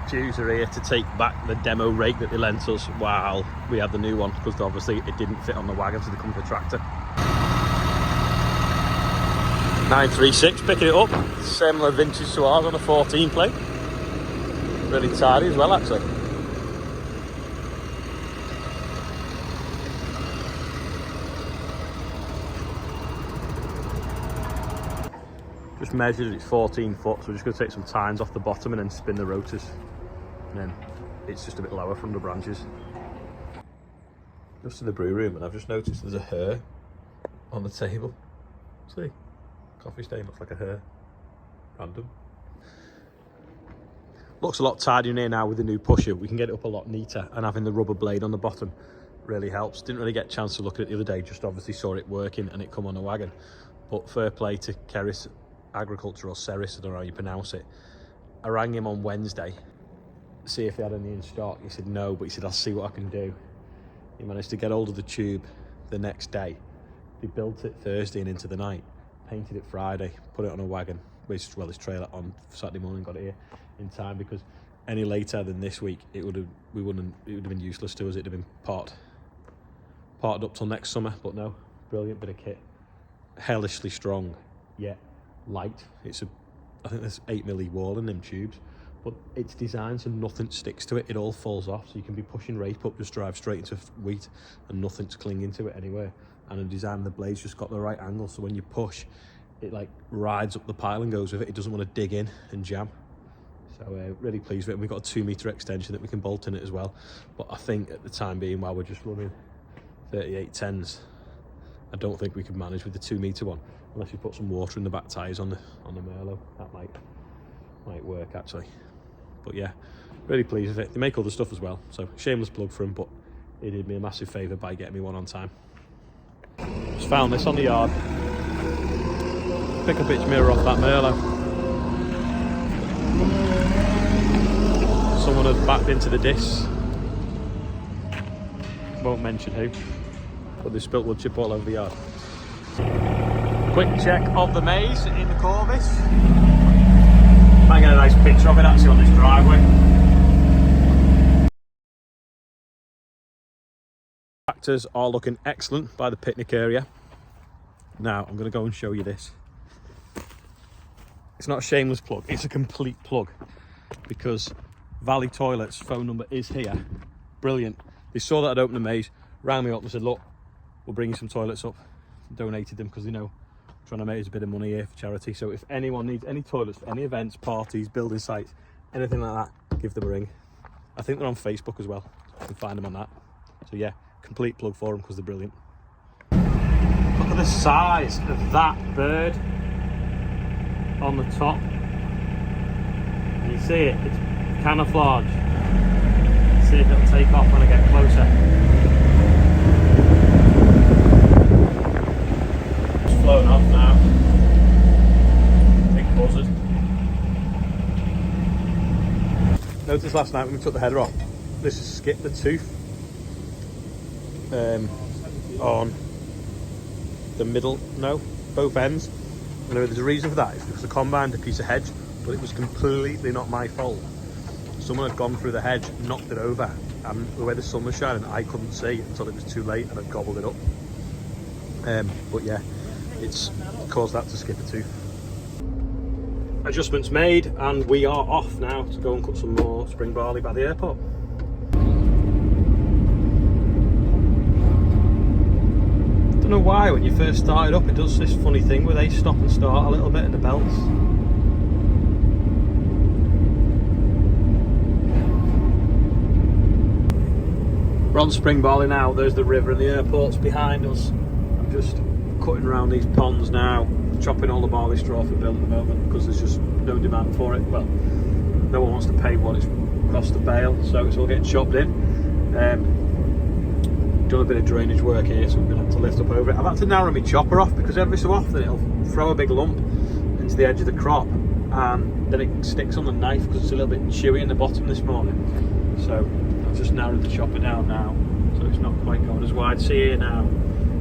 Jews are here to take back the demo rake that they lent us while we had the new one, because obviously it didn't fit on the wagon, so they come with the tractor. 936, picking it up, similar vintage to ours on a 14 plate. Really tidy as well, actually. Just measured, it's 14 foot, so we're just going to take some tines off the bottom and then spin the rotors. And then it's just a bit lower from the branches. Just to the brew room, and I've just noticed there's a hair on the table. See? Coffee stain looks like a hair. Random. Looks a lot tidier in here now with the new pusher. We can get it up a lot neater, and having the rubber blade on the bottom really helps. Didn't really get a chance to look at it the other day, just obviously saw it working and it come on a wagon. But fair play to Keris Agriculture, or Ceris, I don't know how you pronounce it. I rang him on Wednesday, see if he had any in stock. He said no, but he said I'll see what I can do. He managed to get hold of the tube the next day. They built it Thursday and into the night. Painted it Friday, put it on a wagon, his trailer on Saturday morning, got it here in time, because any later than this week it would have been useless to us. It'd have been parted up till next summer. But no, brilliant bit of kit, hellishly strong yet light. I think there's 8mm wall in them tubes, but it's designed so nothing sticks to it. It all falls off, so you can be pushing rape up, just drive straight into wheat and nothing's clinging to it anywhere. And the design of the blade's just got the right angle, so when you push, it like rides up the pile and goes with it. It doesn't want to dig in and jam. So really pleased with it. And we've got a 2-metre extension that we can bolt in it as well. But I think at the time being, while we're just running 3810s, I don't think we could manage with the 2-metre one, unless you put some water in the back tyres on the Merlot. That might work actually. But yeah, really pleased with it. They make other stuff as well, so shameless plug for them, but he did me a massive favour by getting me one on time. Just found this on the yard. Pick up its mirror off that Merlot. Someone had backed into the disc. Won't mention who, but they spilt wood chip all over the yard. Quick check of the maze in the Corvus. Might get a nice picture of it actually on this driveway. Tractors are looking excellent by the picnic area. Now I'm going to go and show you this. It's not a shameless plug, it's a complete plug, because Valley Toilets phone number is here. Brilliant. They saw that I'd opened the maze, rang me up and said, look, we'll bring you some toilets up. Donated them because they know I'm trying to make us a bit of money here for charity. So if anyone needs any toilets for any events, parties, building sites, anything like that, give them a ring. I think they're on Facebook as well. You can find them on that. So yeah, complete plug for them because they're brilliant. Look at the size of that bird on the top. Can you see it? It's camouflage. Let's see if it'll take off when I get closer. It's flown off now. Big buzzard. Noticed last night when we took the header off, this has skipped the tooth on the middle, no, both ends. And there's a reason for that. It's because the combine had a piece of hedge, but it was completely not my fault. Someone had gone through the hedge, knocked it over, and the way the sun was shining, I couldn't see until it was too late, and I gobbled it up. But yeah, it's caused that to skip a tooth. Adjustments made, and we are off now to go and cut some more spring barley by the airport. Don't know why when you first start it up it does this funny thing where they stop and start a little bit in the belts. We're on spring barley now. There's the river and the airport's behind us. I'm just cutting around these ponds now, chopping all the barley straw for Bill at the moment because there's just no demand for it. Well, no one wants to pay what it's cost to bale, so it's all getting chopped in. Done a bit of drainage work here, so I'm going to have to lift up over it. I've had to narrow my chopper off because every so often it'll throw a big lump into the edge of the crop and then it sticks on the knife because it's a little bit chewy in the bottom this morning. So I've just narrowed the chopper down now so it's not quite going as wide. See here now,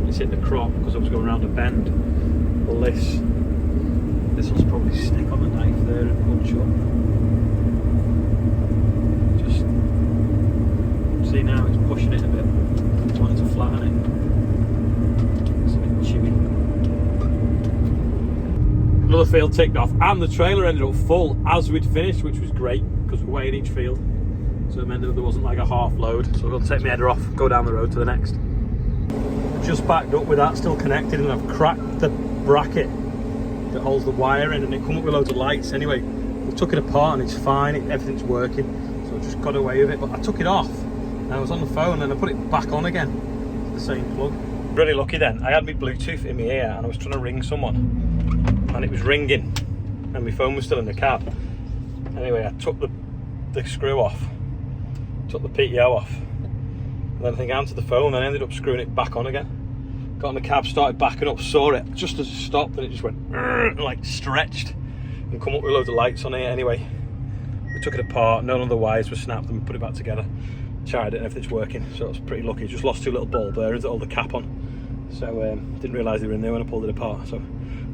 it's hit the crop because I was going around a bend. Well, this will probably stick on the knife there and bunch up. Another field ticked off, and the trailer ended up full as we'd finished, which was great because we're weighing each field, so it meant that there wasn't like a half load. So we'll take my header off, go down the road to the next. Just backed up with that still connected, and I've cracked the bracket that holds the wire in, and it come up with loads of lights. Anyway, we took it apart and it's fine, everything's working, so I just got away with it. But I took it off and I was on the phone and I put it back on again, the same plug. Really lucky then, I had my Bluetooth in my ear and I was trying to ring someone and it was ringing and my phone was still in the cab. Anyway, I took the screw off, took the PTO off, and then I think I answered the phone and I ended up screwing it back on again. Got in the cab, started backing up, saw it just as it stopped, and it just went like stretched and come up with loads of lights on it. Anyway, we took it apart, none of the wires were snapped, and we put it back together, tried it, and everything's working, so I was pretty lucky. Just lost two little ball bearings that hold the cap on, so didn't realise they were in there when I pulled it apart, so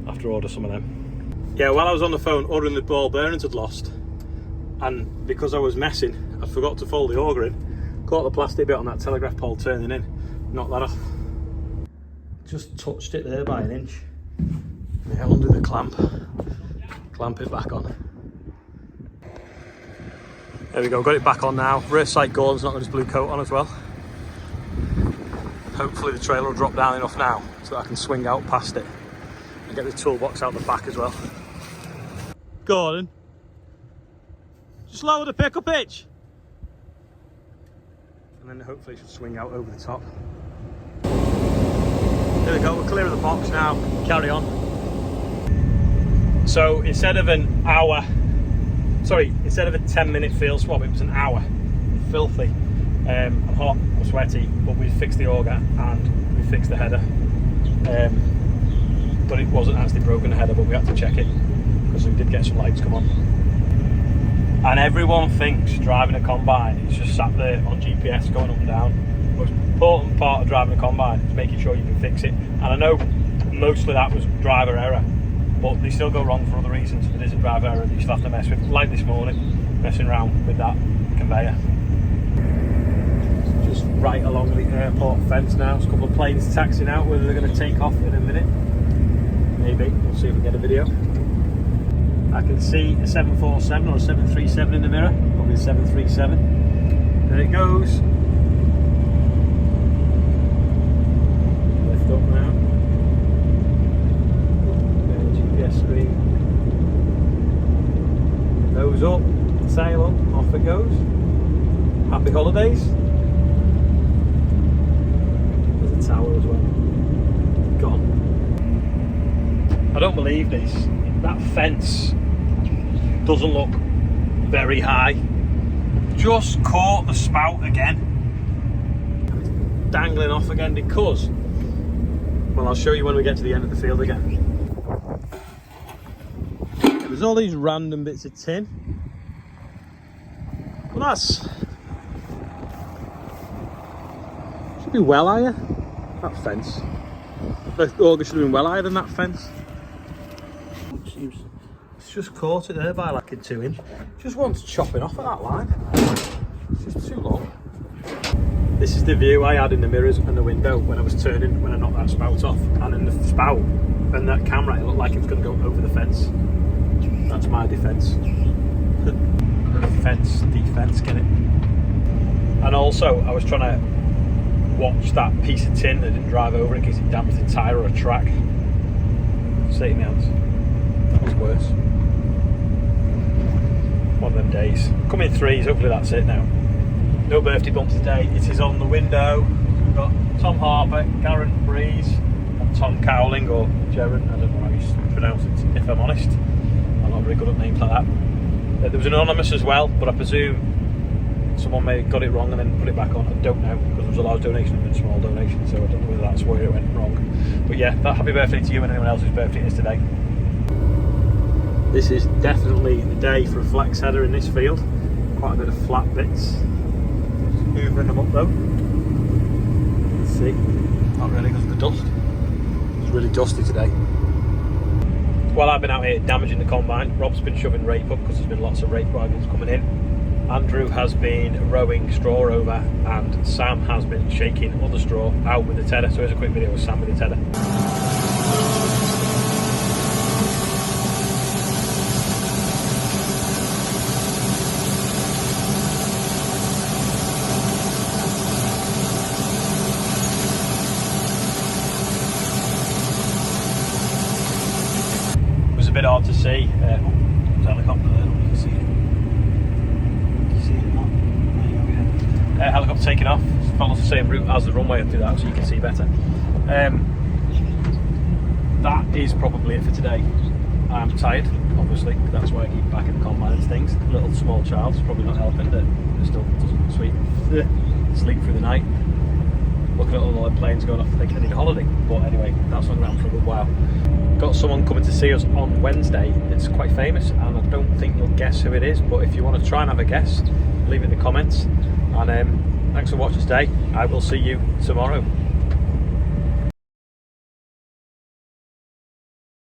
I have to order some of them. Yeah, while I was on the phone ordering the ball bearings I'd lost, and because I was messing, I forgot to fold the auger in, caught the plastic bit on that telegraph pole turning in, knocked that off. Just touched it there by an inch. Yeah, undo the clamp it back on. There we go, got it back on now. Rear sight Gordon's not got his blue coat on as well. Hopefully the trailer will drop down enough now so that I can swing out past it and get the toolbox out the back as well. Gordon, just lower the pickup hitch. And then hopefully it should swing out over the top. There we go, we're clear of the box now, carry on. So instead of a 10-minute field swap, it was an hour. Filthy. I'm hot, I'm sweaty, but we fixed the auger and we fixed the header. But it wasn't actually broken, the header, but we had to check it because we did get some lights come on. And everyone thinks driving a combine is just sat there on GPS going up and down. The most important part of driving a combine is making sure you can fix it. And I know mostly that was driver error, but they still go wrong for other reasons. If it is a driver error that you still have to mess with, like this morning, messing around with that conveyor. Just right along the airport fence now. There's a couple of planes taxiing out, whether they're going to take off in a minute. Maybe, we'll see if we get a video. I can see a 747 or a 737 in the mirror, probably a 737. There it goes. Lift up now. GPS screen. Nose up, sail up, off it goes. Happy holidays. There's a tower as well. Gone. I don't believe this. That fence doesn't look very high. Just caught the spout again. It's dangling off again because, well, I'll show you when we get to the end of the field again. There's all these random bits of tin. Well, that's... should be well higher, that fence. The auger should have been well higher than that fence. It's just caught it there by like a 2-inch. Just wants chopping off at that line. It's just too long. This is the view I had in the mirrors and the window when I was turning, when I knocked that spout off. And in the spout and that camera, it looked like it was going to go over the fence. That's my defence. Defence, get it? And also, I was trying to watch that piece of tin that didn't drive over in case it damaged the tyre or a track. Save me hands. That was worse. One of them days. Come in threes, hopefully that's it now. No birthday bump today. It is on the window. We've got Tom Harper, Garen Breeze, and Tom Cowling, or Jaren, I don't know how you pronounce it, if I'm honest. I'm not very good at names like that. There was an anonymous as well, but I presume someone may have got it wrong and then put it back on. I don't know, because there was a large donation and a small donation, so I don't know whether that's where it went wrong. But yeah, happy birthday to you and anyone else whose birthday it is today. This is definitely the day for a flex header in this field. Quite a bit of flat bits. Just hoovering them up though. Let's see. Not really because of the dust. It's really dusty today. While I've been out here damaging the combine, Rob's been shoving rape up because there's been lots of rape wagons coming in. Andrew has been rowing straw over, and Sam has been shaking other straw out with the tedder. So here's a quick video of Sam with the tedder. taking off. Follows the same route as the runway up to that, so you can see better. That is probably it for today. I'm tired, obviously. That's why I keep back in the combine and things. Little small child's probably not helping, that it still doesn't sleep through the night. Looking at all the planes going off, thinking I need a holiday. But anyway, that's hung around for a good while. Got someone coming to see us on Wednesday. It's quite famous, and I don't think you'll guess who it is. But if you want to try and have a guess, leave it in the comments. And thanks for watching today. I will see you tomorrow.